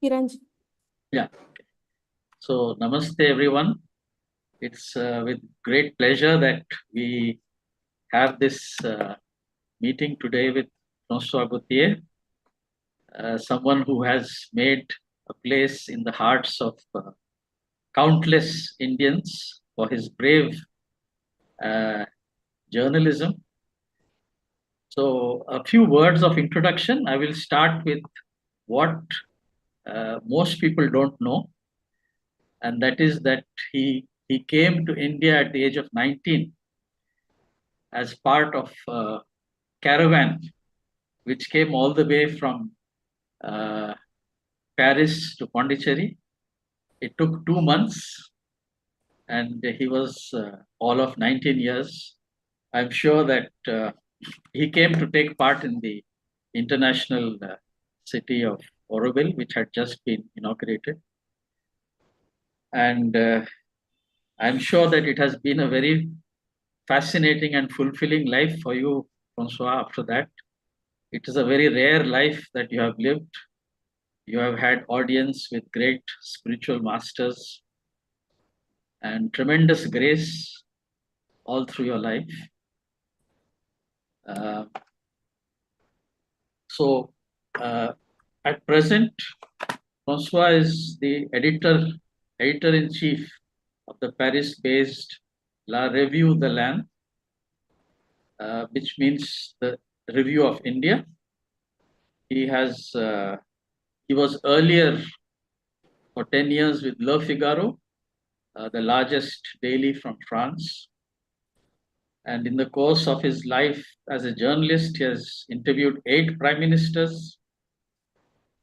Kiranji. Yeah. So, namaste everyone. It's with great pleasure that we have this meeting today with Francois Gautier, someone who has made a place in the hearts of countless Indians for his brave uh, journalism. So, a few words of introduction. I will start with what most people don't know, and that is that he came to India at the age of 19 as part of a caravan which came all the way from uh, Paris to Pondicherry. It took 2 months, and he was all of 19 years. I'm sure that he came to take part in the international city of Oroville, which had just been inaugurated. And I'm sure that it has been a very fascinating and fulfilling life for you, Francois, after that. It is a very rare life that you have lived. You have had audience with great spiritual masters and tremendous grace all through your life. Uh, so, at present, Francois is the editor-in-chief of the Paris-based La Revue de l'Inde, which means the Review of India. He was earlier for 10 years with Le Figaro, the largest daily from France. And in the course of his life as a journalist, he has interviewed 8 prime ministers.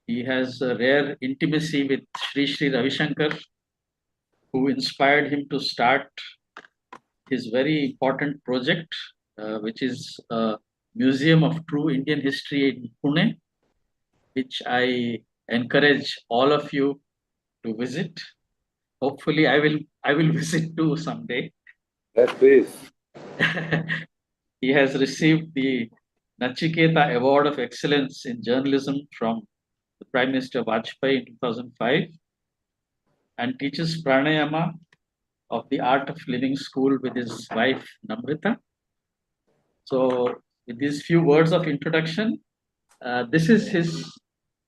He has a rare intimacy with Sri Ravi Shankar, who inspired him to start his very important project, which is a Museum of True Indian History in Pune, which I encourage all of you to visit. Hopefully, I will visit too someday. Yes, please. He has received the Nachiketa Award of Excellence in Journalism from the Prime Minister Vajpayee in 2005 and teaches pranayama of the Art of Living School with his wife Namrita. So, with these few words of introduction, this is his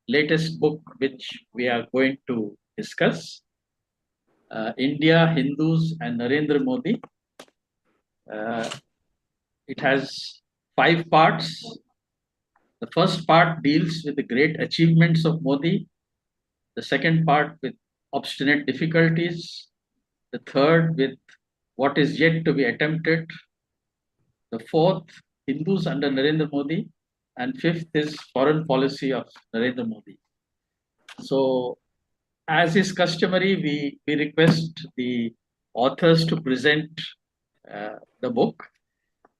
latest book, which we are going to discuss. India, Hindus, and Narendra Modi. It has 5 parts. The first part deals with the great achievements of Modi. The second part with obstinate difficulties. The third with what is yet to be attempted. The fourth, Hindus under Narendra Modi. And fifth is foreign policy of Narendra Modi. So, as is customary, we request the authors to present the book.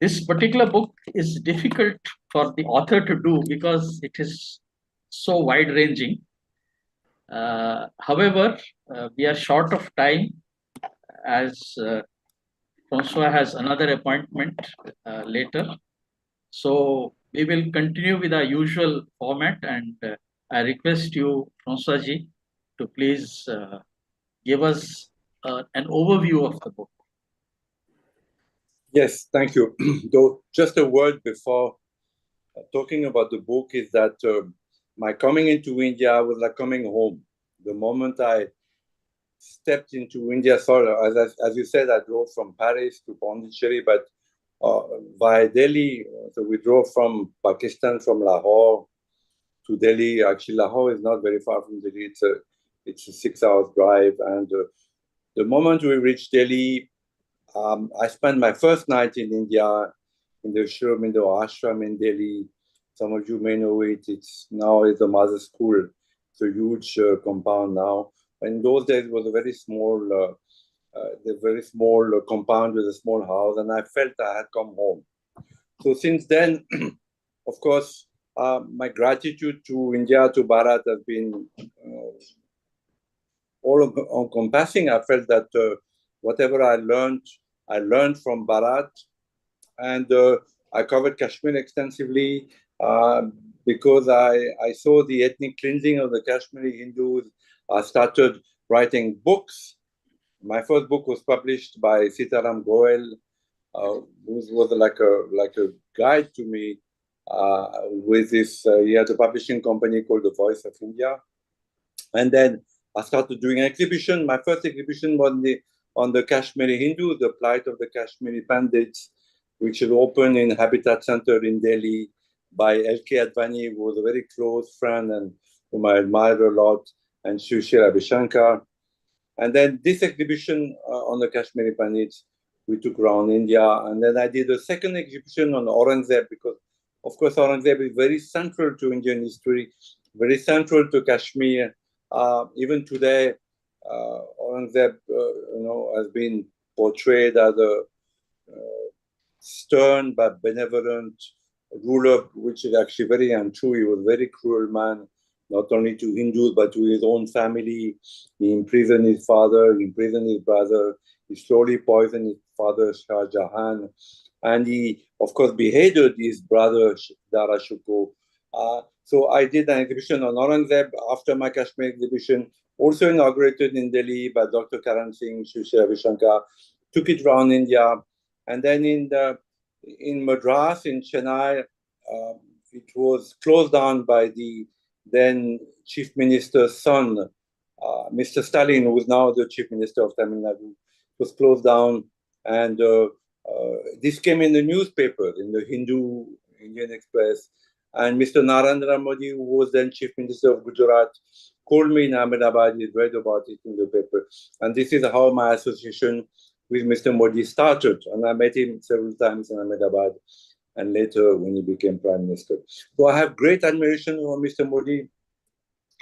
This particular book is difficult for the author to do because it is so wide-ranging. However, we are short of time as Francois has another appointment later. So we will continue with our usual format, and I request you, Francois ji, to please give us an overview of the book. Yes, thank you. Though, just a word before talking about the book is that my coming into India was like coming home. The moment I stepped into India, as you said, I drove from Paris to Pondicherry, but via Delhi. So we drove from Pakistan, from Lahore to Delhi. Actually, Lahore is not very far from Delhi. It's a 6-hour drive. And the moment we reached Delhi, I spent my first night in India in the Shuramindo Ashram in Delhi. Some of you may know it. It's a mother school. It's a huge compound now. In those days, it was a very small compound with a small house, and I felt I had come home. So since then, of course, my gratitude to India, to Bharat, has been all encompassing. I felt that whatever I learned from Bharat, and I covered Kashmir extensively. because I saw the ethnic cleansing of the Kashmiri Hindus. I started writing books. My first book was published by Sitaram Goel, who was like a guide to me with this. He had a publishing company called The Voice of India, and then I started doing an exhibition. My first exhibition was on the Kashmiri Hindus, the plight of the Kashmiri Pandits, which is open in Habitat Center in Delhi by L.K. Advani, who was a very close friend and whom I admire a lot, and Sushi Ravi Shankar. And then this exhibition on the Kashmiri Pandits, we took around India. And then I did a second exhibition on Aurangzeb, because, of course, Aurangzeb is very central to Indian history, very central to Kashmir. Even today, Aurangzeb, has been portrayed as a stern but benevolent ruler, which is actually very untrue. He was a very cruel man, not only to Hindus, but to his own family. He imprisoned his father, he imprisoned his brother, he slowly poisoned his father, Shah Jahan, and he, of course, beheaded his brother, Dara Shikoh. So I did an exhibition on Aurangzeb after my Kashmir exhibition, also inaugurated in Delhi by Dr. Karan Singh, Sushi Ravi Shankar, took it around India. And then in Madras, in Chennai, it was closed down by the then Chief Minister's son, Mr. Stalin, who is now the Chief Minister of Tamil Nadu. It was closed down, and this came in the newspaper, in the Hindu, Indian Express. And Mr. Narendra Modi, who was then Chief Minister of Gujarat, called me in Ahmedabad. He read about it in the paper. And this is how my association with Mr. Modi started. And I met him several times in Ahmedabad, and later when he became Prime Minister. So I have great admiration for Mr. Modi.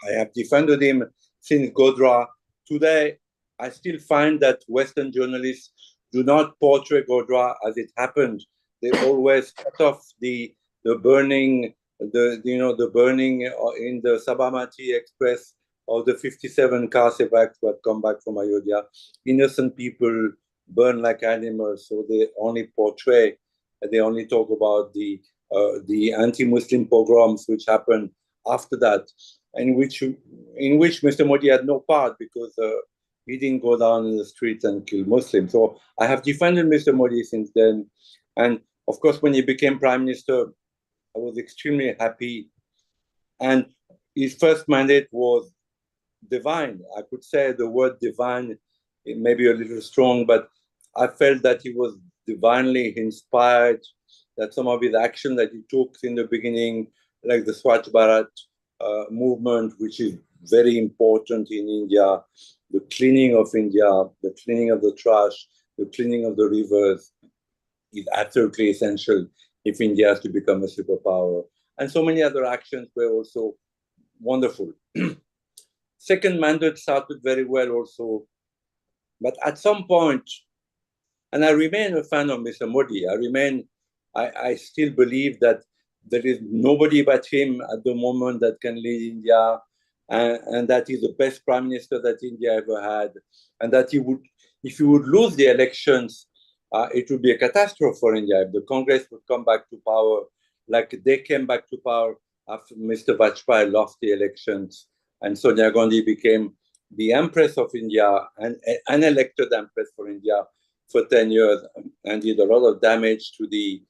I have defended him since Godhra. Today, I still find that Western journalists do not portray Godhra as it happened. They always cut off the burning, the burning in the Sabarmati Express of the 57 car evacs who had come back from Ayodhya. Innocent people burn like animals, so they only portray, they only talk about the anti-Muslim pogroms which happened after that, in which Mr. Modi had no part, because he didn't go down in the streets and kill Muslims. So I have defended Mr. Modi since then. And of course, when he became Prime Minister, I was extremely happy. And his first mandate was divine. I could say the word divine, it may be a little strong, but I felt that he was divinely inspired, that some of his action that he took in the beginning, like the Swachh Bharat movement, which is very important in India, the cleaning of India, the cleaning of the trash, the cleaning of the rivers, is absolutely essential if India has to become a superpower. And so many other actions were also wonderful. Second mandate started very well also. But at some point, and I remain a fan of Mr. Modi, I still believe that there is nobody but him at the moment that can lead India, and that he's the best prime minister that India ever had, and that if he would lose the elections, it would be a catastrophe for India if the Congress would come back to power like they came back to power after Mr. Vajpayee lost the elections and Sonia Gandhi became the Empress of India and an elected Empress for India for 10 years and did a lot of damage to the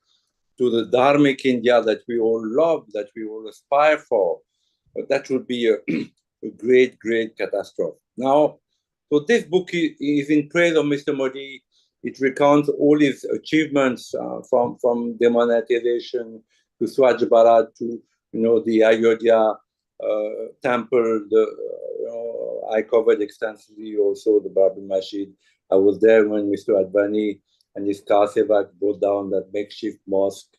dharmic India that we all love, that we all aspire for. But that would be a great, great catastrophe. Now, so this book is in praise of Mr. Modi. It recounts all his achievements from demonetization to Swachh Bharat to the Ayodhya temple. I covered extensively also the Babri Masjid. I was there when Mr. Advani and his car sevak brought down that makeshift mosque,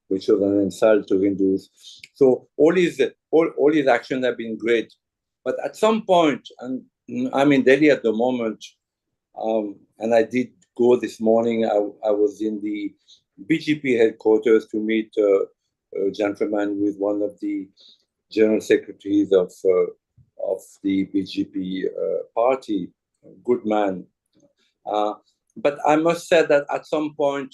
which was an insult to Hindus. So all his actions have been great. But at some point, and I'm in Delhi at the moment, and I did go this morning. I was in the BJP headquarters to meet a gentleman who is one of the general secretaries of the BJP party, good man. But I must say that at some point,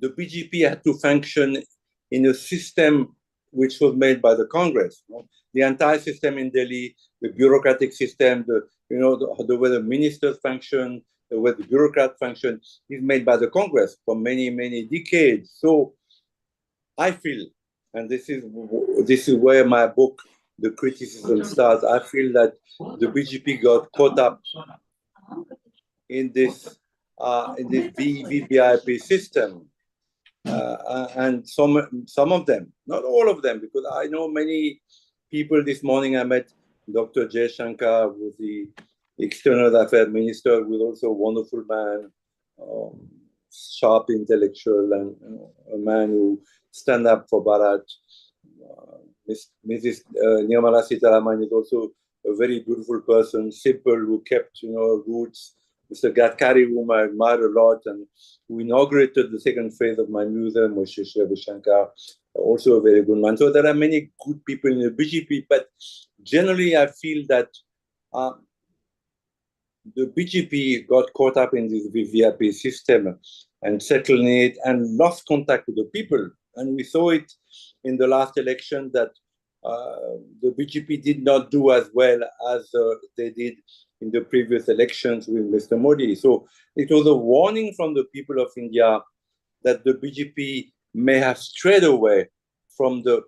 the BJP had to function in a system which was made by the Congress. The entire system in Delhi, the bureaucratic system, the way the ministers function, the way the bureaucrats function, is made by the Congress for many, many decades. So I feel, and this is where my book, The Criticism, starts. I feel that the BJP got caught up in this VVIP system. And some of them, not all of them, because I know many people. This morning I met Dr. Jay Shankar, who was the External Affairs Minister, who was also a wonderful man, sharp intellectual, and a man who stand up for Bharat. Mrs. Nirmala Sitharaman is also a very beautiful person, simple, who kept roots. Mr. Gadkari, whom I admire a lot, and who inaugurated the second phase of my museum, Moshe Ravi Shankar, also a very good man. So there are many good people in the BJP, but generally I feel that the BJP got caught up in this VVIP system and settled in it and lost contact with the people. And we saw it in the last election that the BJP did not do as well as they did in the previous elections with Mr. Modi. So it was a warning from the people of India that the BJP may have strayed away from the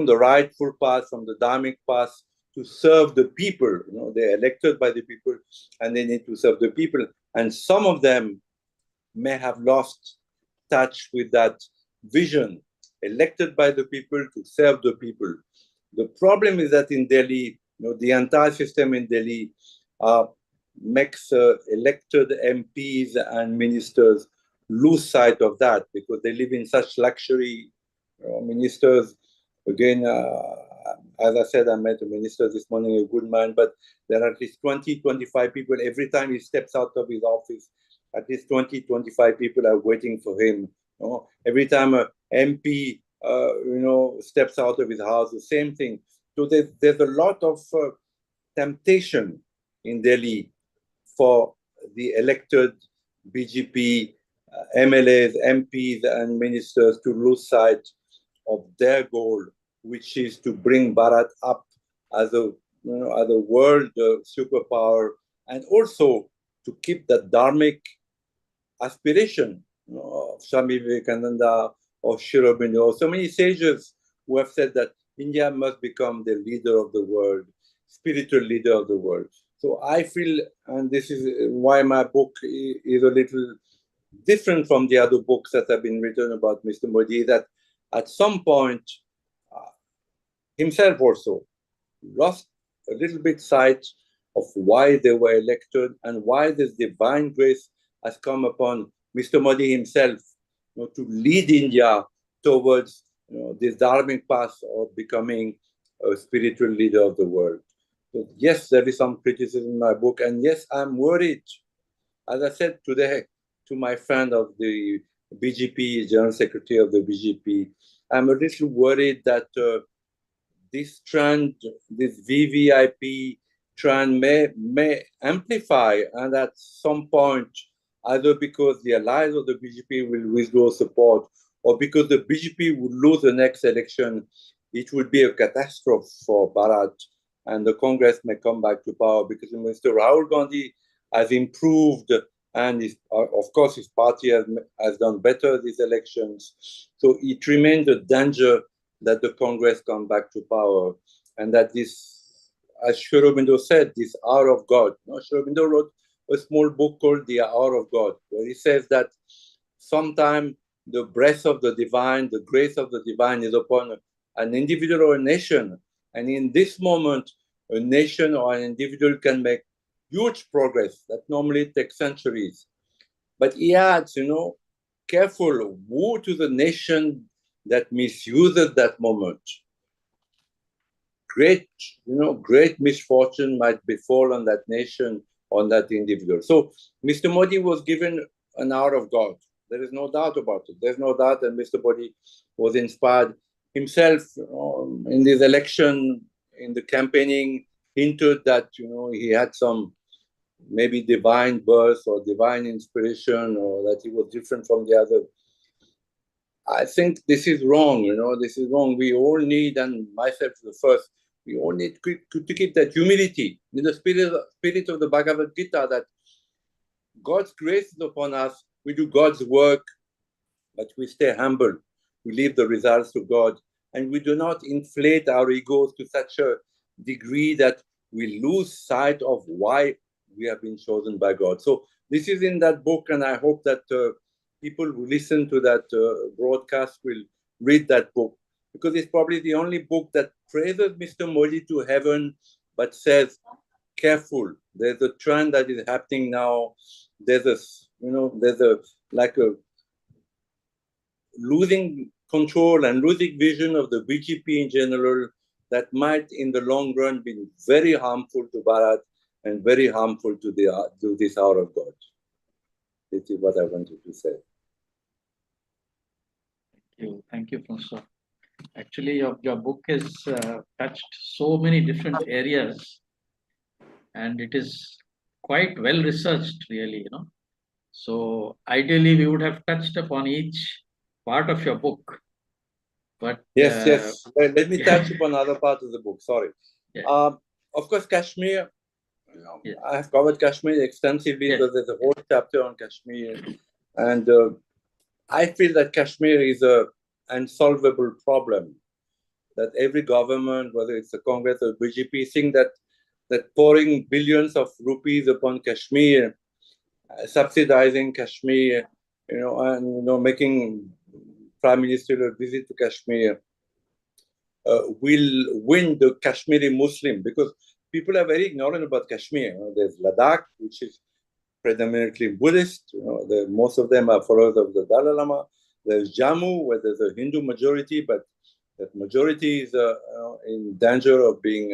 rightful path, from the dharmic path to serve the people. They're elected by the people and they need to serve the people. And some of them may have lost touch with that vision, elected by the people to serve the people. The problem is that in Delhi, the entire system in Delhi makes elected MPs and ministers lose sight of that because they live in such luxury. Ministers, again, as I said, I met a minister this morning, a good man, but there are at least 20, 25 people. Every time he steps out of his office, at least 20, 25 people are waiting for him. Every time an MP, steps out of his house, the same thing. So there's a lot of temptation in Delhi for the elected BJP MLAs, MPs, and ministers to lose sight of their goal, which is to bring Bharat up as a world superpower, and also to keep the dharmic aspiration of Swami Vivekananda or Sri Aurobindo, so many sages who have said that India must become the leader of the world, spiritual leader of the world. So I feel, and this is why my book is a little different from the other books that have been written about Mr. Modi, that at some point, himself also lost a little bit sight of why they were elected and why this divine grace has come upon Mr. Modi himself to lead India towards this dharmic path of becoming a spiritual leader of the world. So yes, there is some criticism in my book, and yes, I'm worried. As I said today to my friend of the BJP, General Secretary of the BJP, I'm a little worried that this trend, this VVIP trend may amplify, and at some point, either because the allies of the BJP will withdraw support or because the BJP would lose the next election, it would be a catastrophe for Bharat, and the Congress may come back to power because Mr. Rahul Gandhi has improved, and of course his party has done better these elections. So it remains a danger that the Congress come back to power, and that this, as Sri Aurobindo said, this hour of God. Sri Aurobindo wrote a small book called The Hour of God, where he says that sometime the breath of the divine, the grace of the divine is upon an individual or a nation. And in this moment, a nation or an individual can make huge progress that normally takes centuries. But he adds, careful, woe to the nation that misuses that moment. Great misfortune might befall on that nation, on that individual. So Mr. Modi was given an hour of God. There is no doubt about it. There's no doubt that Mr. Modi was inspired himself in this election, in the campaigning, hinted that he had some maybe divine birth or divine inspiration, or that he was different from the other. I think this is wrong, this is wrong. We all need, and myself the first, we all need to keep that humility in the spirit of the Bhagavad Gita, that God's grace is upon us. We do God's work, but we stay humble. We leave the results to God, and we do not inflate our egos to such a degree that we lose sight of why we have been chosen by God. So this is in that book, and I hope that people who listen to that broadcast will read that book, because it's probably the only book that praises Mr. Modi to heaven, but says, careful, there's a trend that is happening now. There's a losing control and losing vision of the BJP in general, that might in the long run be very harmful to Bharat and very harmful to this hour of God. This is what I wanted to say. Thank you, Francois. Actually, your book has touched so many different areas, and it is quite well researched, really, So ideally, we would have touched upon each part of your book. But yes. Let me touch upon another part of the book. Sorry. Yeah. Of course, Kashmir. I have covered Kashmir extensively because there's a whole chapter on Kashmir, and I feel that Kashmir is an unsolvable problem. That every government, whether it's the Congress or BJP, think that pouring billions of rupees upon Kashmir, subsidizing Kashmir, and making Prime Minister a visit to Kashmir, will win the Kashmiri Muslim, because people are very ignorant about Kashmir. There's Ladakh, which is predominantly Buddhist. Most of them are followers of the Dalai Lama. There's Jammu, where there's a Hindu majority, but that majority is in danger of being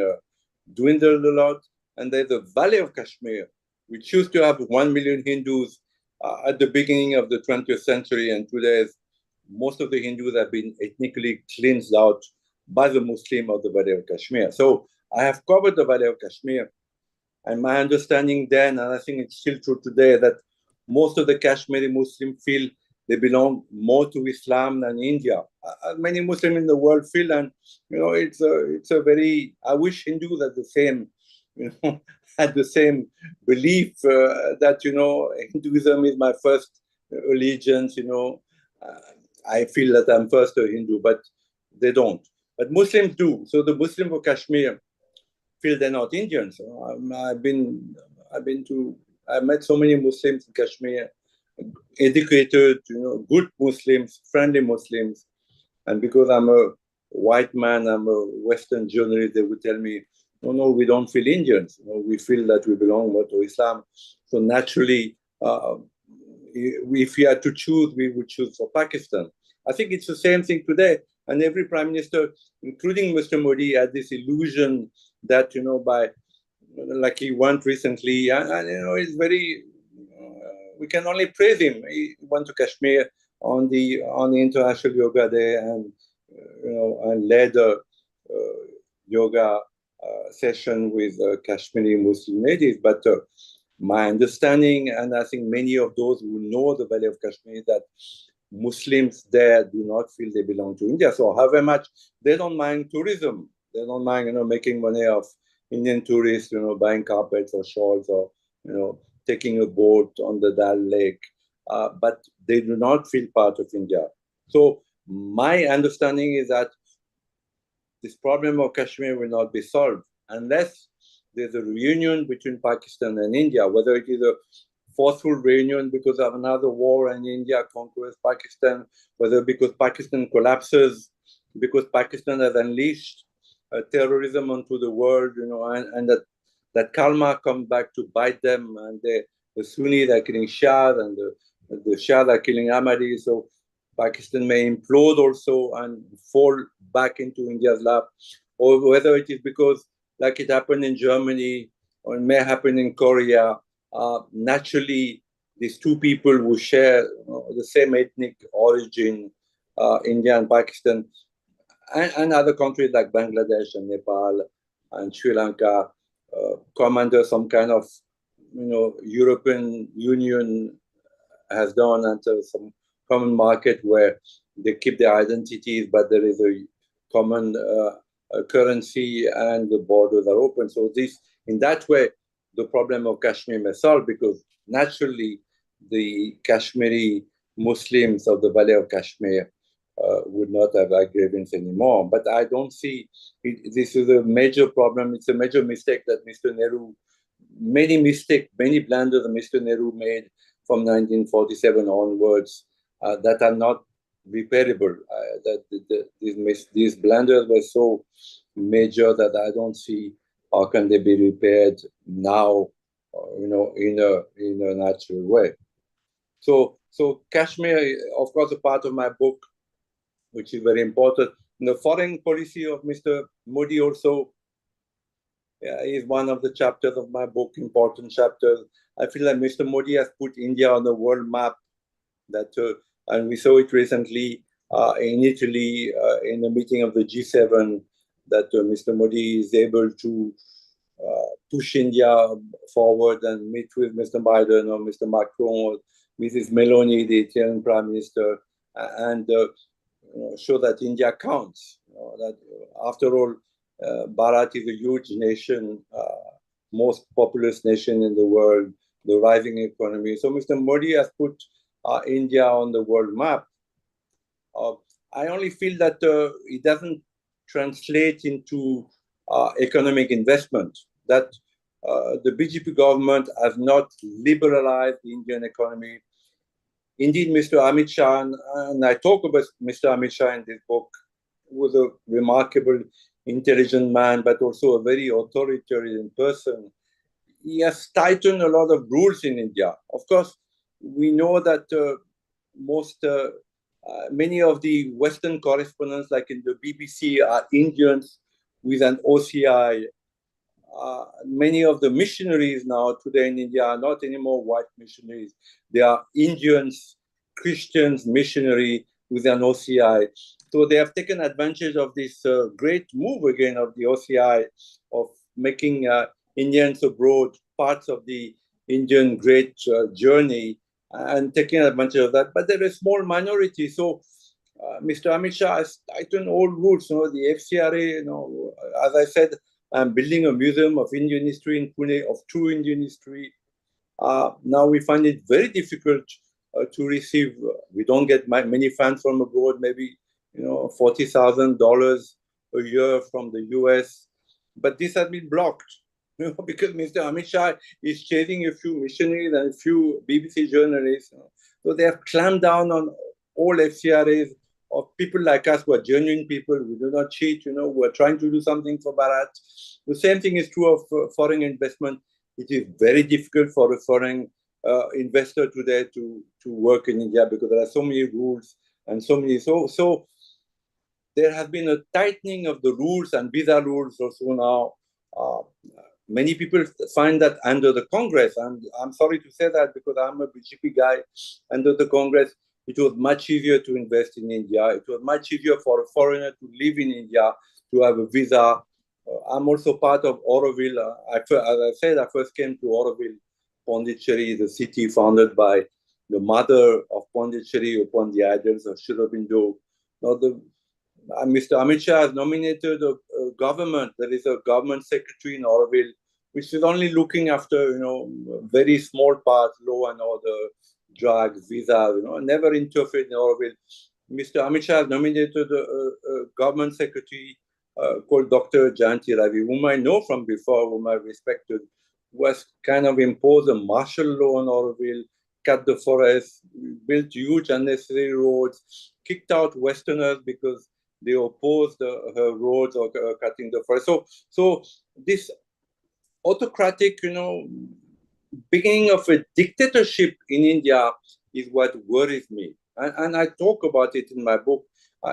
dwindled a lot. And there's the Valley of Kashmir, which used to have 1 million Hindus at the beginning of the 20th century, and today most of the Hindus have been ethnically cleansed out by the Muslim of the Valley of Kashmir. So I have covered the Valley of Kashmir, and my understanding then, and I think it's still true today, that most of the Kashmiri Muslims feel they belong more to Islam than India. Many Muslims in the world feel, and it's a very. I wish Hindus had the same, had the same belief that Hinduism is my first allegiance. I feel that I'm first a Hindu, but they don't. But Muslims do. So the Muslims of Kashmir feel they're not Indians. I met so many Muslims in Kashmir, educated, good Muslims, friendly Muslims. And because I'm a white man, I'm a Western journalist, they would tell me, no, we don't feel Indians. We feel that we belong more to Islam. So naturally, if we had to choose, we would choose for Pakistan. I think it's the same thing today. And every prime minister, including Mr. Modi, had this illusion that, like he went recently, and it's very, we can only praise him. He went to Kashmir on the International Yoga Day, and and led a yoga session with Kashmiri Muslim ladies. But my understanding, and I think many of those who know the Valley of Kashmir, that Muslims there do not feel they belong to India. So however much they don't mind tourism, they don't mind making money off Indian tourists, buying carpets or shawls, or taking a boat on the Dal Lake, but they do not feel part of India. So my understanding is that this problem of Kashmir will not be solved unless there's a reunion between Pakistan and India, whether it is a forceful reunion because of another war and India conquers Pakistan, whether because Pakistan collapses, because Pakistan has unleashed terrorism onto the world, and that karma comes back to bite them, and the Sunnis are killing Shahs, and the Shahs are killing Ahmadis. So Pakistan may implode also and fall back into India's lap, or whether it is because, like it happened in Germany, or it may happen in Korea, naturally, these two people who share the same ethnic origin, India and Pakistan, and other countries like Bangladesh and Nepal and Sri Lanka, come under some kind of, European Union has done, under some common market where they keep their identities, but there is a common currency and the borders are open. So this, in that way, the problem of Kashmir may solve because naturally the Kashmiri Muslims of the Valley of Kashmir would not have a grievance anymore. But I don't see this is a major problem. It's a major mistake that Mr. Nehru, many blunders that Mr. Nehru made from 1947 onwards that are not repairable. These blunders were so major that I don't see how can they be repaired now, in a natural way. So Kashmir, of course, a part of my book, which is very important. The foreign policy of Mr. Modi also is one of the chapters of my book, important chapters. I feel like Mr. Modi has put India on the world map. And we saw it recently in Italy in the meeting of the G7 that Mr. Modi is able to push India forward and meet with Mr. Biden or Mr. Macron or Mrs. Meloni, the Italian Prime Minister, and show that India counts. That after all, Bharat is a huge nation, most populous nation in the world, the rising economy. So Mr. Modi has put India on the world map. I only feel that it doesn't translate into economic investment, that the BJP government has not liberalized the Indian economy. Indeed, Mr. Amit Shah, and I talk about Mr. Amit Shah in this book, was a remarkable, intelligent man, but also a very authoritarian person. He has tightened a lot of rules in India. Of course, we know that many of the Western correspondents, like in the BBC, are Indians with an OCI. Many of the missionaries now today in India are not anymore white missionaries. They are Indians, Christians, missionary with an OCI. So they have taken advantage of this great move again of the OCI, of making Indians abroad parts of the Indian great journey and taking advantage of that. But they're a small minority. So Mr. Amit Shah has tightened all rules. The FCRA, as I said, I'm building a museum of Indian history in Pune, of true Indian history. Now we find it very difficult to receive. We don't get many funds from abroad, maybe $40,000 a year from the US. But this has been blocked because Mr. Amit Shah is chasing a few missionaries and a few BBC journalists. So they have clamped down on all FCRAs of people like us who are genuine people, who do not cheat, who are trying to do something for Bharat. The same thing is true of foreign investment. It is very difficult for a foreign investor today to work in India because there are so many rules and so many. So there has been a tightening of the rules and visa rules also now. Many people find that under the Congress, and I'm sorry to say that because I'm a BJP guy, under the Congress, it was much easier to invest in India. It was much easier for a foreigner to live in India, to have a visa. I'm also part of Auroville. As I said, I first came to Auroville, Pondicherry, the city founded by the mother of Pondicherry upon the ideals of Sri Aurobindo. Now, Mr. Amit Shah has nominated a government. There is a government secretary in Auroville, which is only looking after, very small parts, law and order, drugs, visas, never interfered in Auroville. Mr. Amit Shah has nominated a government secretary called Dr. Jayanti Ravi, whom I know from before, whom I respected, who has kind of imposed a martial law on Auroville, cut the forest, built huge unnecessary roads, kicked out Westerners because they opposed her roads or cutting the forest. So this autocratic, beginning of a dictatorship in India is what worries me. And I talk about it in my book.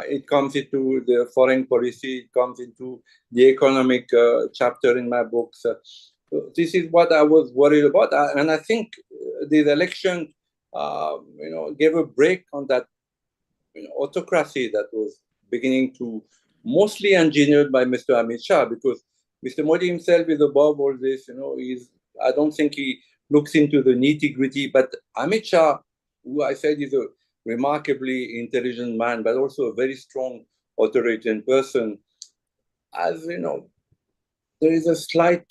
It comes into the foreign policy, it comes into the economic chapter in my books. So this is what I was worried about. And I think this election, gave a break on that autocracy that was beginning to mostly engineered by Mr. Amit Shah, because Mr. Modi himself is above all this. I don't think he looks into the nitty gritty, but Amit Shah, who I said is a remarkably intelligent man, but also a very strong authoritarian person. As you know, there is a slight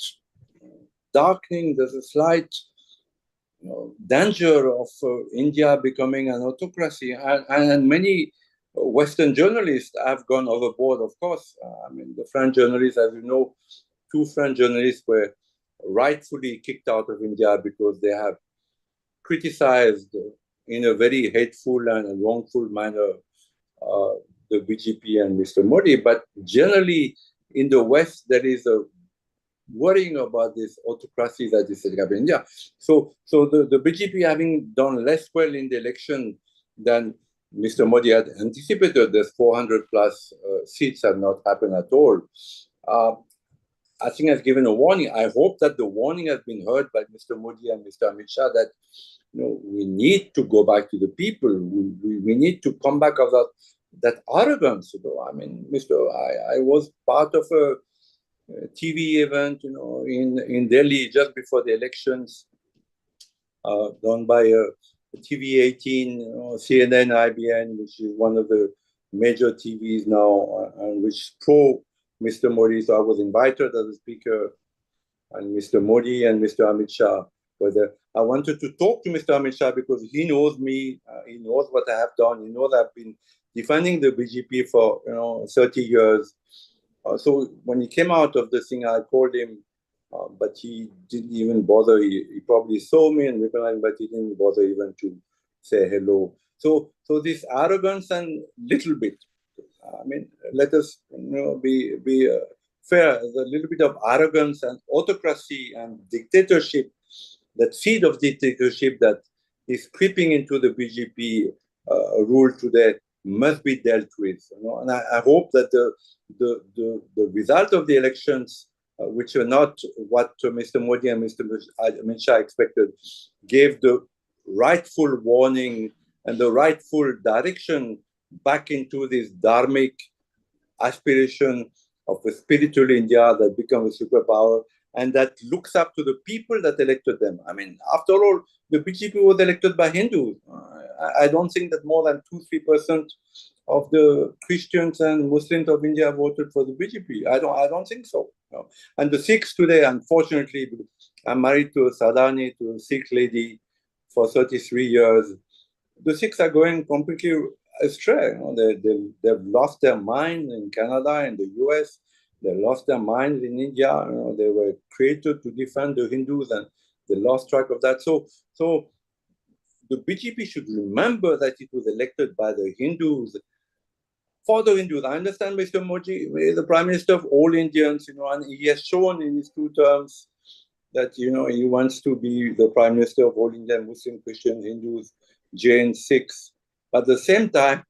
darkening, there's a slight danger of India becoming an autocracy. And many Western journalists have gone overboard, of course. I mean, the French journalists, as you know, two French journalists were rightfully kicked out of India because they have criticized in a very hateful and wrongful manner the BJP and Mr. Modi. But generally, in the West, there is a worrying about this autocracy that is setting up in India. So the BJP having done less well in the election than Mr. Modi had anticipated, there's 400 plus seats have not happened at all. I think has given a warning. I hope that the warning has been heard by Mr. Modi and Mr. Amit Shah that we need to go back to the people. We need to come back of that arrogance. I mean, I was part of a TV event, in Delhi just before the elections, done by TV 18, CNN, IBN, which is one of the major TVs now, and which pro Mr. Modi. So I was invited as a speaker, and Mr. Modi and Mr. Amit Shah were there. I wanted to talk to Mr. Amit Shah because he knows me, he knows what I have done, he knows I've been defending the BJP for 30 years. So when he came out of the thing, I called him, but he didn't even bother. He probably saw me and recognized, but he didn't bother even to say hello. So this arrogance and little bit, I mean, let us be fair. There's a little bit of arrogance and autocracy and dictatorship, that seed of dictatorship that is creeping into the BJP rule today must be dealt with. And I hope that the result of the elections, which are not what Mr. Modi and Mr. Amit Shah expected, gave the rightful warning and the rightful direction back into this dharmic aspiration of a spiritual India that becomes a superpower and that looks up to the people that elected them. I mean, after all, the BJP was elected by Hindus. I don't think that more than 2-3% of the Christians and Muslims of India voted for the BJP. I don't think so. No. And the Sikhs today, unfortunately, I'm married to a Sadhani, to a Sikh lady for 33 years. The Sikhs are going completely astray. They've lost their mind in Canada, in the US. They lost their minds in India. They were created to defend the Hindus, and they lost track of that. So the BJP should remember that it was elected by the Hindus, for the Hindus. I understand Mr. Modi is the Prime Minister of all Indians, and he has shown in his 2 terms that, he wants to be the Prime Minister of all Indian Muslim, Christians, Hindus, Jains, Sikhs. But at the same time,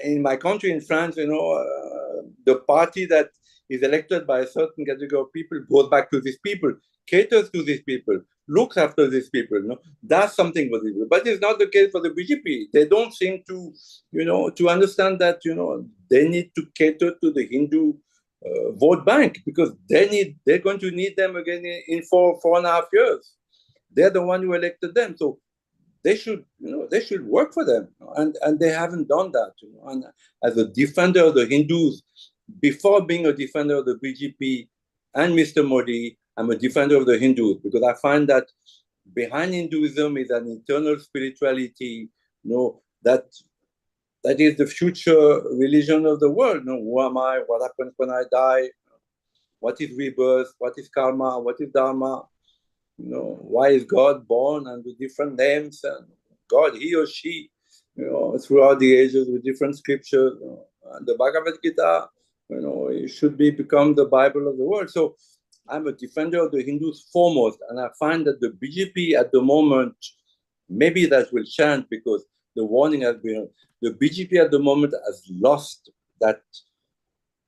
in my country, in France, the party that is elected by a certain category of people goes back to these people, caters to these people, looks after these people, does something for these people. But it's not the case for the BJP. They don't seem to, to understand that, they need to cater to the Hindu vote bank, because they're going to need them again in 4.5 years. They're the one who elected them. So they should work for them, and they haven't done that. And as a defender of the Hindus, before being a defender of the BJP and Mr. Modi, I'm a defender of the Hindus, because I find that behind Hinduism is an eternal spirituality, that is the future religion of the world. Who am I? What happens when I die? What is rebirth? What is karma? What is dharma? Why is God born under different names? And God, he or she, throughout the ages with different scriptures. And the Bhagavad Gita, it should become the Bible of the world. So I'm a defender of the Hindus foremost. And I find that the BJP at the moment, maybe that will change, because the warning has been, the BJP at the moment has lost that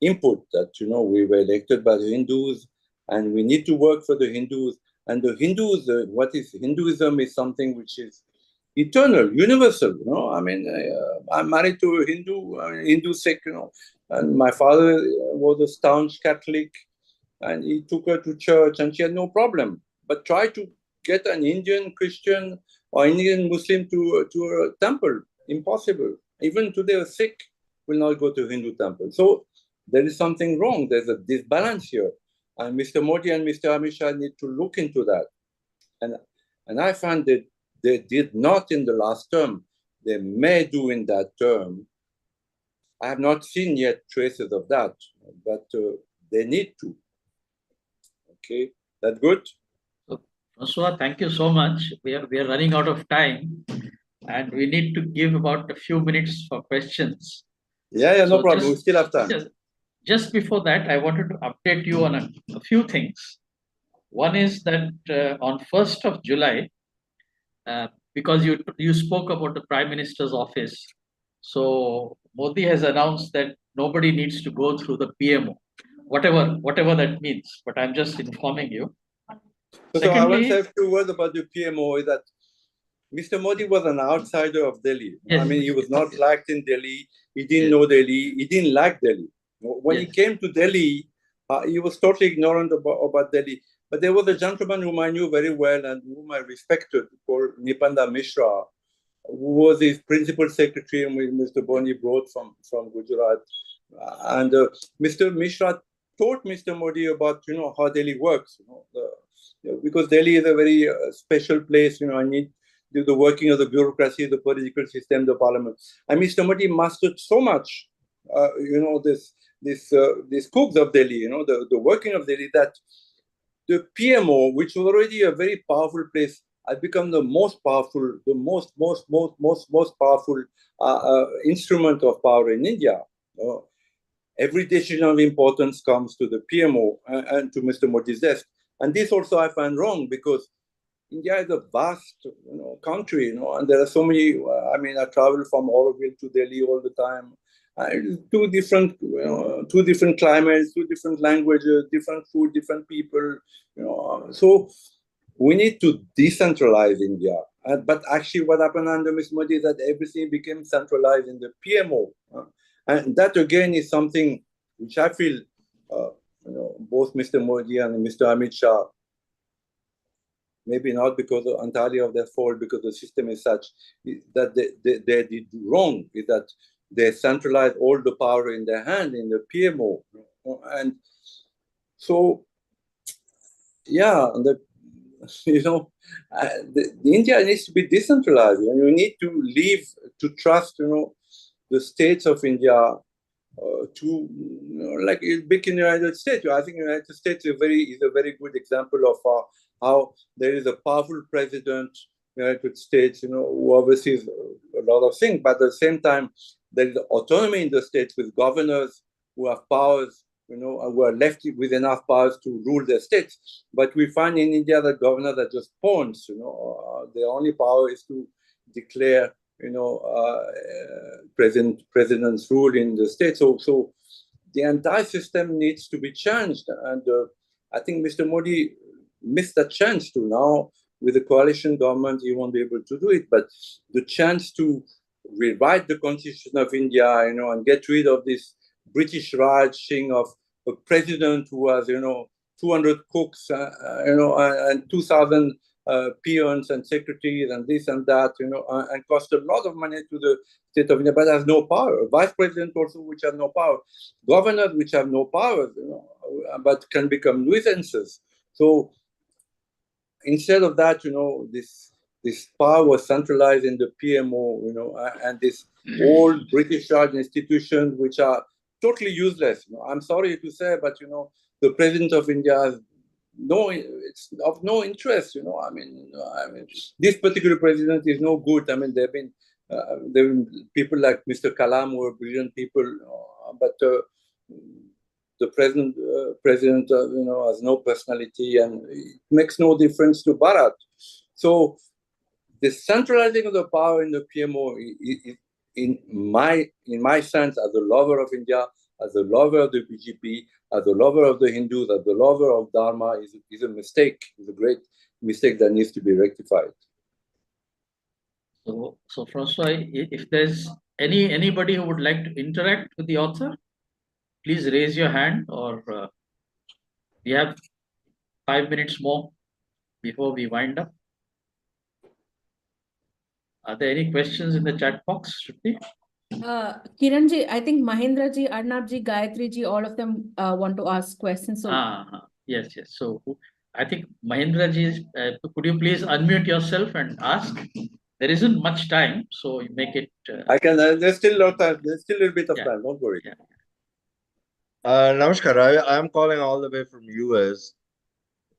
input that, we were elected by the Hindus and we need to work for the Hindus. And the Hindus, what is Hinduism is something which is eternal, universal. I mean, I'm married to a Hindu Sikh, and my father was a staunch Catholic, and he took her to church, and she had no problem. But try to get an Indian Christian or Indian Muslim to a temple. Impossible. Even today, a Sikh will not go to Hindu temple. So there is something wrong. There's a disbalance here. And Mr. Modi and Mr. Amit Shah need to look into that. And, and I find that they did not in the last term. They may do in that term. I have not seen yet traces of that, but they need to. Okay, that good? So, Francois, thank you so much. We are running out of time, and we need to give about a few minutes for questions. Yeah, no So problem. We still have time. Just before that, I wanted to update you on a few things. One is that on 1st of July, because you spoke about the Prime Minister's office, so Modi has announced that nobody needs to go through the PMO, whatever that means. But I'm just informing you. So I want to say Secondly, a few words about the PMO. Is that Mr. Modi was an outsider of Delhi. yes, I mean, he was not yes, liked in Delhi. He didn't yes, know Delhi. He didn't like Delhi. When he yes, came to Delhi, he was totally ignorant about Delhi. But there was a gentleman whom I knew very well and whom I respected called Nipanda Mishra, who was his principal secretary and Mr. Boni brought from Gujarat. And Mr. Mishra taught Mr. Modi about, how Delhi works, because Delhi is a very special place, I need the working of the bureaucracy, the political system, the parliament. And Mr. Modi mastered so much, this cooks of Delhi, the working of Delhi, that the PMO, which was already a very powerful place, had become the most powerful, the most powerful instrument of power in India. Every decision of importance comes to the PMO and to Mr. Modi's desk. And this also I find wrong because India is a vast country, and there are so many. I travel from Auroville to Delhi all the time. Two different climates, two different languages, different food, different people. So we need to decentralize India. But actually, what happened under Ms. Modi is that everything became centralized in the PMO, and that again is something which I feel, both Mr. Modi and Mr. Amit Shah, maybe not because entirely of their fault, because the system is such that they did wrong, is that they centralized all the power in their hand in the PMO. And so, yeah, the India needs to be decentralized, and you need to leave to trust, the states of India to like big in the United States. I think the United States is a very good example of how there is a powerful president in the United States, who oversees a lot of things, but at the same time there is autonomy in the states with governors who have powers, who are left with enough powers to rule their states. But we find in India that governors are just pawns. Their only power is to declare president's rule in the state. So the entire system needs to be changed. And I think Mr. Modi missed that chance to now. With the coalition government, he won't be able to do it. But the chance to rewrite the constitution of India, and get rid of this British Raj thing of a president who has, 200 cooks, and 2,000 peons and secretaries and this and that, and cost a lot of money to the state of India, but has no power. Vice president also, which have no power. Governors, which have no power, but can become nuisances. So instead of that, this power was centralized in the PMO, and this old British Raj institutions, which are totally useless. I'm sorry to say, but the president of India has it's of no interest. This particular president is no good. There've been people like Mr. Kalam who are brilliant people, but the president has no personality, and it makes no difference to Bharat. So the centralizing of the power in the PMO, in my sense, as a lover of India, as a lover of the BJP, as a lover of the Hindus, as a lover of Dharma, is a mistake. Is a great mistake that needs to be rectified. So Francois, if there's anybody who would like to interact with the author, please raise your hand, or we have 5 minutes more before we wind up. Are there any questions in the chat box, Shruti? Kiranji, I think Mahendraji, Arnabji, Gayatriji, all of them want to ask questions. So Yes. So I think Mahendraji, could you please unmute yourself and ask? There isn't much time, so you make it. I can. There's still a lot of time. There's still a little bit of Yeah. time. Don't worry. Yeah. Namaskar. I am calling all the way from US.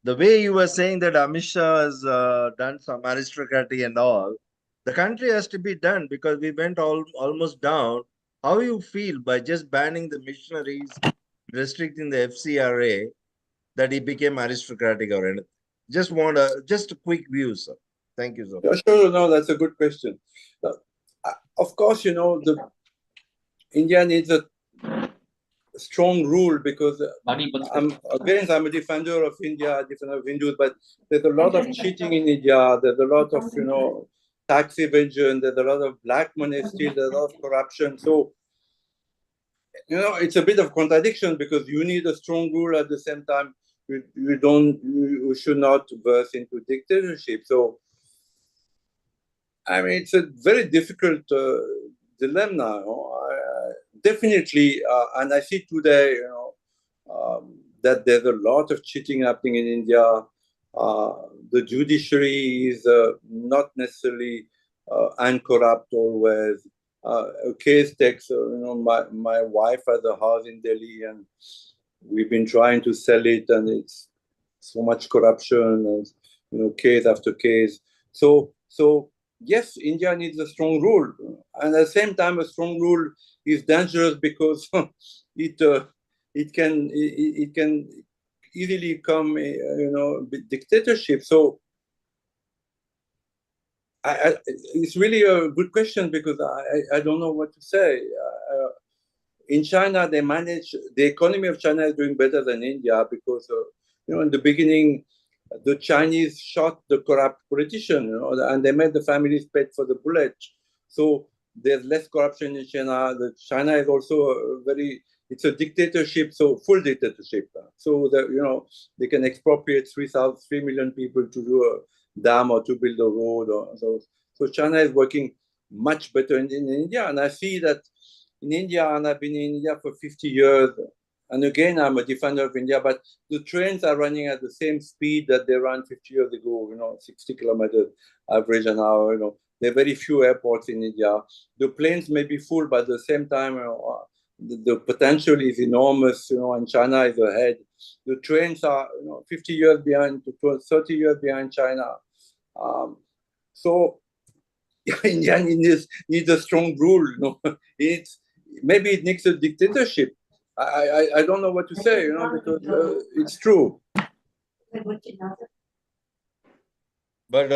The way you were saying that Amit Shah has done some aristocratic and all, the country has to be done because we went almost down. How you feel by just banning the missionaries, restricting the FCRA, that he became aristocratic or anything? Just a quick view, sir. Thank you, sir. Yeah, sure. No, that's a good question. Of course, India needs a strong rule because I'm a defender of India, a defender of Hindus, but there's a lot of cheating in India. There's a lot of, tax evasion. There's a lot of black money still. There's a lot of corruption. So, it's a bit of contradiction because you need a strong rule at the same time. You should not burst into dictatorship. So, I mean, it's a very difficult dilemma. Definitely, and I see today, that there's a lot of cheating happening in India. The judiciary is not necessarily uncorrupt always. A case takes, my wife has a house in Delhi, and we've been trying to sell it, and it's so much corruption, and case after case. So yes, India needs a strong rule, and at the same time, a strong rule is dangerous because it can easily come, dictatorship. So it's really a good question because I don't know what to say. In China, the economy of China is doing better than India because, in the beginning, the Chinese shot the corrupt politician, and they made the families pay for the bullet. So there's less corruption in China. China is also it's a dictatorship, so full dictatorship. So that, they can expropriate 3 million people to do a dam or to build a road. So China is working much better in India. And I see that in India, and I've been in India for 50 years, and again, I'm a defender of India, but the trains are running at the same speed that they ran 50 years ago, 60 kilometers average an hour. There are very few airports in India. The planes may be full, but at the same time, the potential is enormous, and China is ahead. The trains are, 50 years behind, 30 years behind China. So India needs a strong rule. Maybe it needs a dictatorship. I don't know what to say, because it's true. But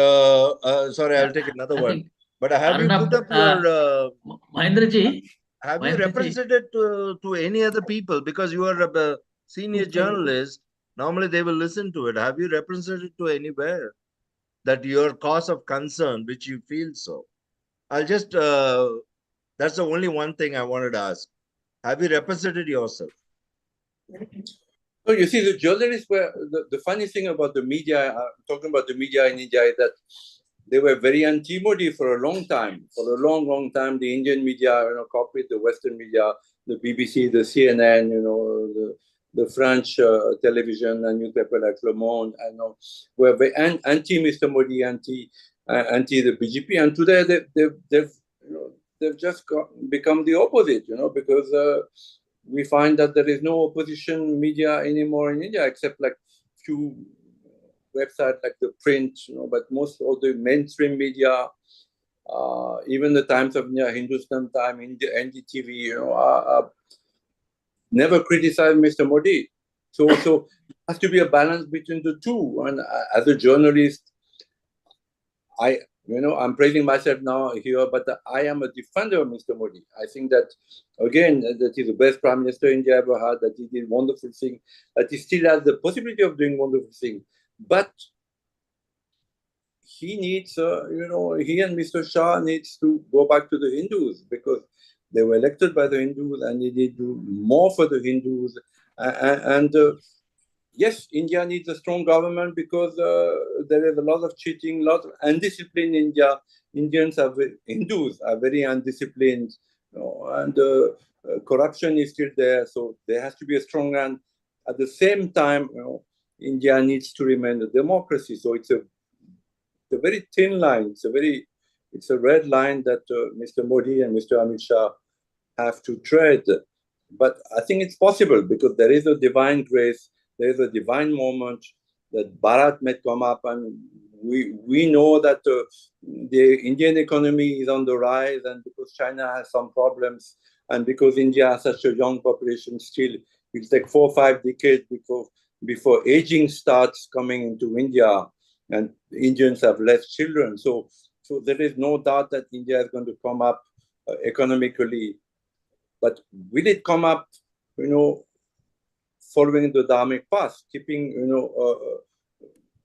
sorry, I'll take another one. But have you put up your Mahendraji? Have you represented to any other people? Because you are a senior journalist, normally they will listen to it. Have you represented to anywhere that your cause of concern, which you feel so? I'll just, that's the only one thing I wanted to ask. Have you represented yourself? So you see, the journalists were, the funny thing about the media, talking about the media in India, is that they were very anti-Modi for a long time. For a long, long time, the Indian media, copied the Western media, the BBC, the CNN, the French television and newspaper like Le Monde, were very anti-Mr. Modi, anti the BJP. And today they've just become the opposite, because we find that there is no opposition media anymore in India, except like few websites like the print, but most of the mainstream media, even the Times of India, Hindustan Time, NDTV, never criticized Mr. Modi. So there has to be a balance between the two. And as a journalist, I'm praising myself now here, but I am a defender of Mr. Modi. I think that, again, that he's the best prime minister India ever had, that he did wonderful things, that he still has the possibility of doing wonderful things. But he needs, he and Mr. Shah needs to go back to the Hindus because they were elected by the Hindus and they did do more for the Hindus. And yes, India needs a strong government because there is a lot of cheating, lot of undiscipline in India. Hindus are very undisciplined, and corruption is still there. So there has to be a strong hand. At the same time, India needs to remain a democracy. So it's a very thin line. It's a red line that Mr. Modi and Mr. Amit Shah have to tread. But I think it's possible because there is a divine grace, there is a divine moment that Bharat may come up, and we know that the Indian economy is on the rise, and because China has some problems, and because India has such a young population still, it will take 4 or 5 decades before aging starts coming into India, and Indians have less children. So there is no doubt that India is going to come up economically. But will it come up, following the Dharmic path, keeping,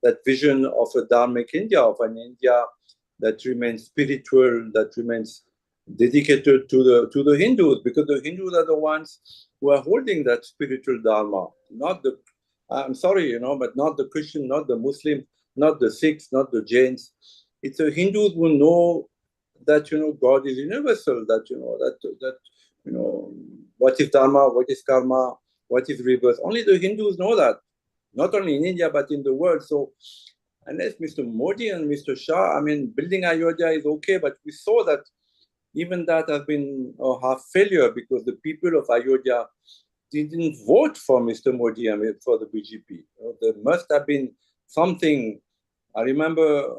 that vision of a Dharmic India, of an India that remains spiritual, that remains dedicated to the Hindus, because the Hindus are the ones who are holding that spiritual Dharma, not the, I'm sorry, but not the Christian, not the Muslim, not the Sikhs, not the Jains. It's the Hindus who know that, God is universal, that what is Dharma, what is karma, what is rebirth. Only the Hindus know that, not only in India, but in the world. So unless Mr. Modi and Mr. Shah, building Ayodhya is okay, but we saw that even that has been a half failure because the people of Ayodhya didn't vote for Mr. Modi, for the BJP. There must have been something. I remember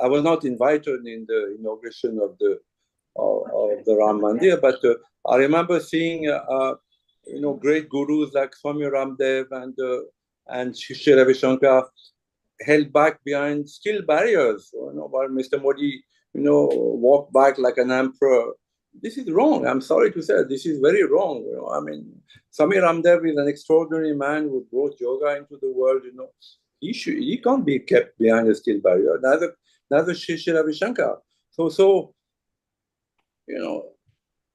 I was not invited in the inauguration of the Ram Mandir, but I remember seeing great gurus like Swami Ramdev and Shri Ravi Shankar held back behind steel barriers, while Mr. Modi walked back like an emperor. This is wrong. I'm sorry to say, this is very wrong. Swami Ramdev is an extraordinary man who brought yoga into the world. He can't be kept behind a steel barrier. Neither Shri Ravi Shankar. So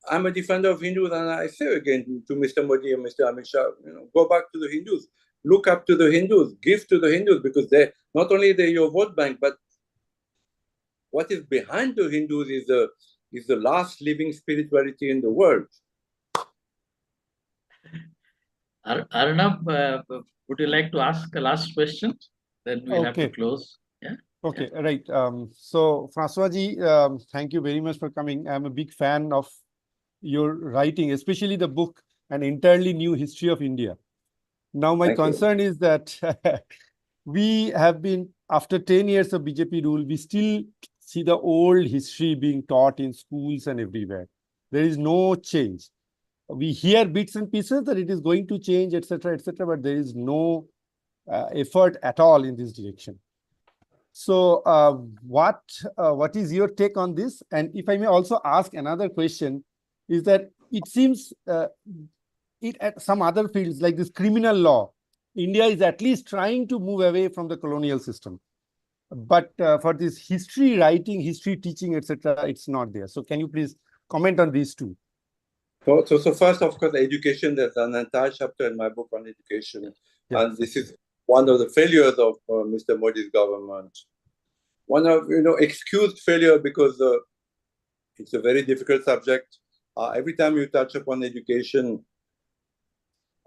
I'm a defender of Hindus, and I say again to Mr. Modi and Mr. Amit Shah, go back to the Hindus, look up to the Hindus, give to the Hindus, because they're not only your vote bank, but what is behind the Hindus is the last living spirituality in the world. Arnab, would you like to ask a last question? Then we'll have to close. Yeah. Okay, right. So, Francois ji, thank you very much for coming. I'm a big fan of your writing, especially the book, An Entirely New History of India. Now, my concern is that we have been, after 10 years of BJP rule, we still see the old history being taught in schools and everywhere. There is no change. We hear bits and pieces that it is going to change, etc., but there is no effort at all in this direction. So what is your take on this? And if I may also ask another question, is that it seems at some other fields like this criminal law, India is at least trying to move away from the colonial system. But for this history writing, history teaching, etc., it's not there. So can you please comment on these two? So first, of course, education. There's an entire chapter in my book on education. Yeah. And this is one of the failures of Mr. Modi's government. One of, excused failure because it's a very difficult subject. Every time you touch upon education,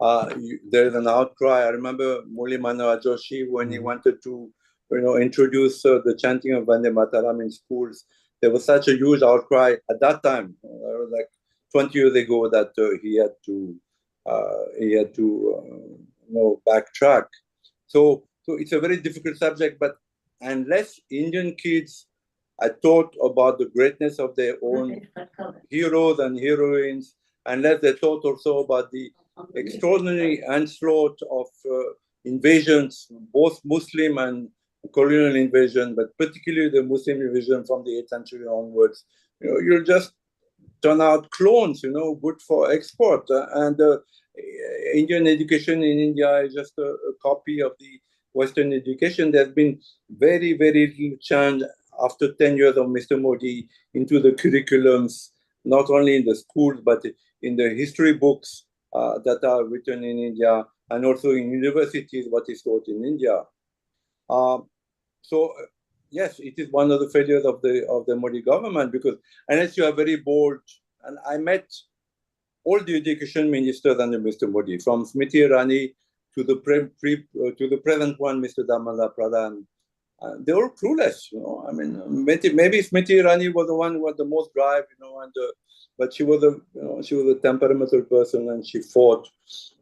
there is an outcry. I remember Murli Manohar Joshi, when he wanted to, introduce the chanting of Vande Mataram in schools. There was such a huge outcry at that time. Like 20 years ago, that he had to backtrack. So it's a very difficult subject. But unless Indian kids are taught about the greatness of their own heroes and heroines, unless they're taught also about the extraordinary onslaught of invasions, both Muslim and colonial invasion, but particularly the Muslim invasion from the 8th century onwards, you'll just turn out clones, good for export. And Indian education in India is just a copy of the Western education. There's been very, very little change after 10 years of Mr. Modi into the curriculums, not only in the schools, but in the history books that are written in India. and also in universities, what is taught in India. So yes, it is one of the failures of the Modi government, because unless you are very bold, and I met all the education ministers under Mr. Modi, from Smriti Irani to the present one, Mr. Dharmendra Pradhan. They were clueless, you know. I mean, maybe Smriti Irani was the one who had the most drive, you know, but she was a temperamental person, and she fought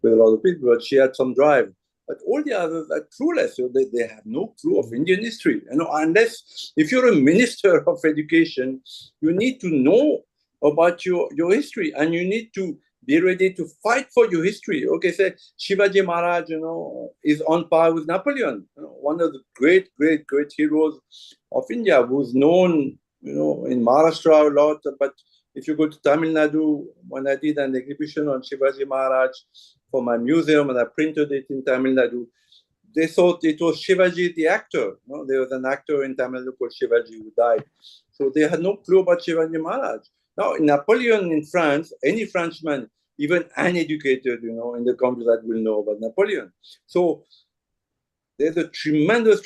with a lot of people, but she had some drive. But all the others are clueless. So they have no clue of Indian history. You know, unless if you're a minister of education, you need to know about your history, and you need to be ready to fight for your history. Okay, say Shivaji Maharaj, you know, is on par with Napoleon, you know, one of the great heroes of India, who's known, you know, in Maharashtra a lot. But if you go to Tamil Nadu, when I did an exhibition on Shivaji Maharaj for my museum, and I printed it in Tamil Nadu, they thought it was Shivaji the actor. You know, there was an actor in Tamil Nadu called Shivaji who died. So they had no clue about Shivaji Maharaj. Now, Napoleon in France, any Frenchman, even uneducated, you know, in the countryside will know about Napoleon. So there's a tremendous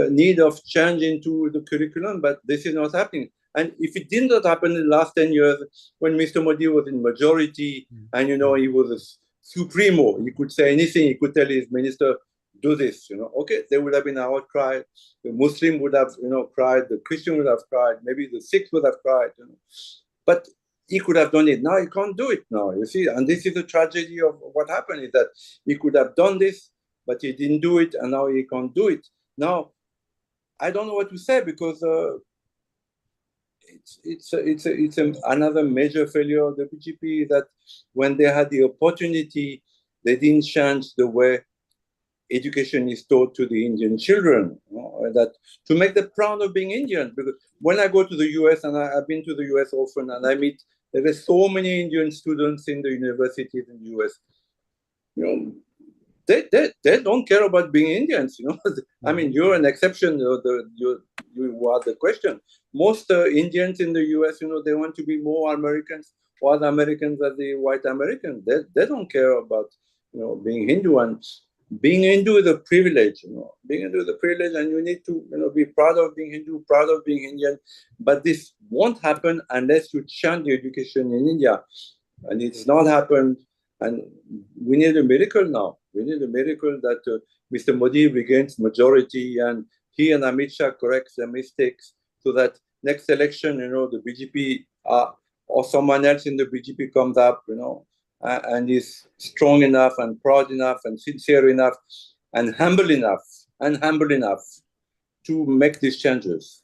need of change into the curriculum, but this is not happening. And if it did not happen in the last 10 years, when Mr. Modi was in majority, and, you know, he was a supremo, he could say anything, he could tell his minister, do this, you know, okay, there would have been an outcry. The Muslim would have, you know, cried, the Christian would have cried, maybe the Sikhs would have cried, you know. But he could have done it. Now he can't do it now, you see. And this is the tragedy of what happened, is that he could have done this, but he didn't do it, and now he can't do it. Now, I don't know what to say, because it's another major failure of the BJP, that when they had the opportunity, they didn't change the way education is taught to the Indian children, you know, that to make them proud of being Indian. Because when I go to the US, and I've been to the US often, and I meet, there are so many Indian students in the universities in the US, you know, they don't care about being Indians, you know. I mean, you're an exception, you are the question. Most Indians in the US, you know, they want to be more Americans, or the Americans are the white Americans. They don't care about, you know, being Hindu. And being Hindu is a privilege, you know. Being Hindu is a privilege, and you need to, you know, be proud of being Hindu, proud of being Indian. But this won't happen unless you change the education in India. And it's not happened. And we need a miracle now. We need a miracle that Mr. Modi regains majority, and he and Amit Shah corrects their mistakes, so that next election, you know, the BJP or someone else in the BJP comes up, you know, and is strong enough and proud enough and sincere enough and humble enough to make these changes.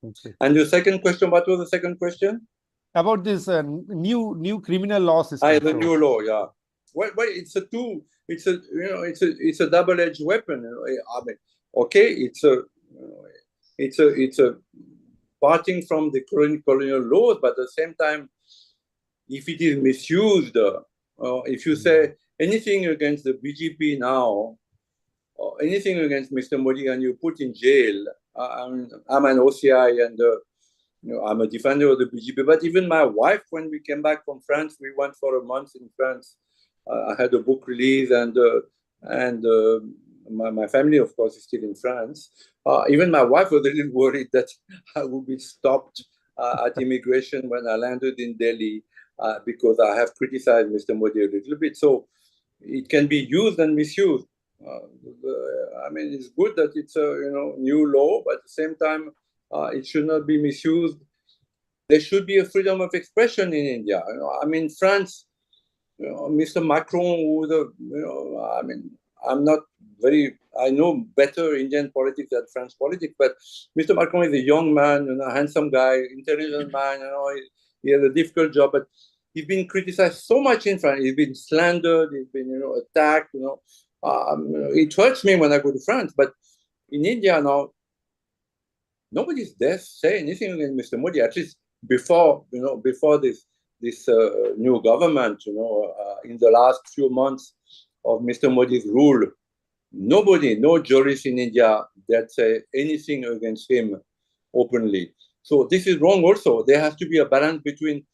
Okay. And your second question, what was the second question? About this new criminal law system. The new law, yeah. Well, it's a double-edged weapon. You know? I mean, okay, it's a parting from the colonial laws, but at the same time, if it is misused, if you say anything against the BJP now, or anything against Mr. Modi, and you put in jail, I'm an OCI, and you know, I'm a defender of the BJP. But even my wife, when we came back from France, we went for a month in France. I had a book release, and my family, of course, is still in France. Even my wife was a little worried that I would be stopped at immigration when I landed in Delhi, because I have criticized Mr. Modi a little bit. So it can be used and misused. I mean, it's good that it's a, you know, new law, but at the same time, it should not be misused. There should be a freedom of expression in India. You know, I mean, France, you know, Mr. Macron, you know, I mean, I know better Indian politics than French politics, but Mr. Macron is a young man, you know, handsome guy, intelligent man, you know, he has a difficult job, but he's been criticized so much in France. He's been slandered, he's been, you know, attacked, you know. It hurts me when I go to France, but in India now, nobody's there to say anything against Mr. Modi, at least before this new government, you know, in the last few months of Mr. Modi's rule, no jurists in India that say anything against him openly. So this is wrong also. There has to be a balance between,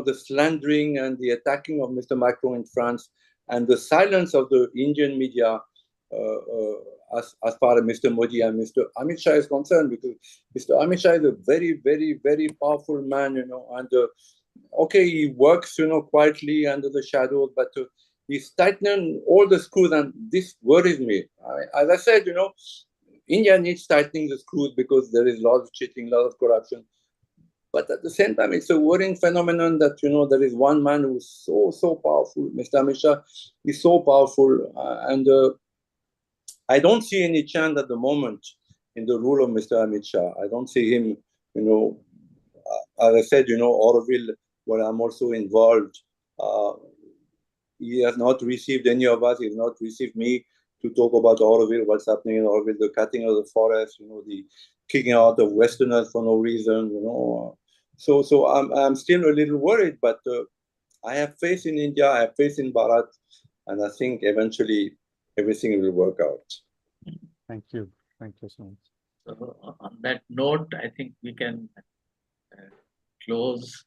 the slandering and the attacking of Mr. Macron in France, and the silence of the Indian media as far as Mr. Modi and Mr. Amit Shah is concerned, because Mr. Amit Shah is a very, very, very powerful man, and okay, he works, quietly under the shadows, but he's tightening all the screws, and this worries me. As I said, India needs tightening the screws because there is a lot of cheating, a lot of corruption. But at the same time, it's a worrying phenomenon that, there is one man who's so powerful. Mr. Amit Shah is so powerful. And I don't see any chance at the moment in the rule of Mr. Amit Shah. I don't see him, as I said, Auroville, where I'm also involved. He has not received any of us. He has not received me to talk about Auroville, what's happening in Auroville, the cutting of the forest, the kicking out of Westerners for no reason, So I'm still a little worried, but I have faith in India, I have faith in Bharat, and I think eventually everything will work out. Thank you. Thank you so much. So on that note, I think we can close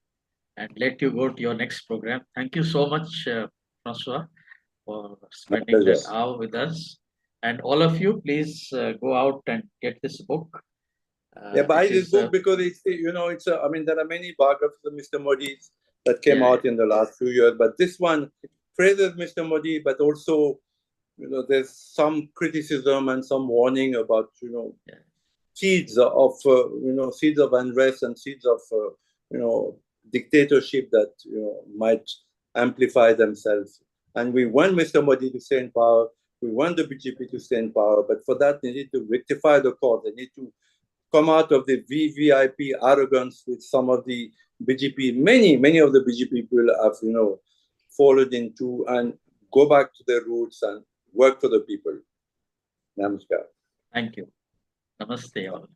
and let you go to your next program. Thank you so much, Francois, for spending that hour with us. And all of you, please go out and get this book. Buy this book because it's, there are many biographies of Mr. Modi that came out in the last few years, but this one praises Mr. Modi, but also, there's some criticism and some warning about, seeds of, seeds of unrest and seeds of, dictatorship that, might amplify themselves. And we want Mr. Modi to stay in power. We want the BJP to stay in power, but for that, they need to rectify the course. They need to come out of the VVIP arrogance with some of the BJP, many of the BJP people have, fallen into, and go back to their roots and work for the people. Namaskar. Thank you. Namaste all.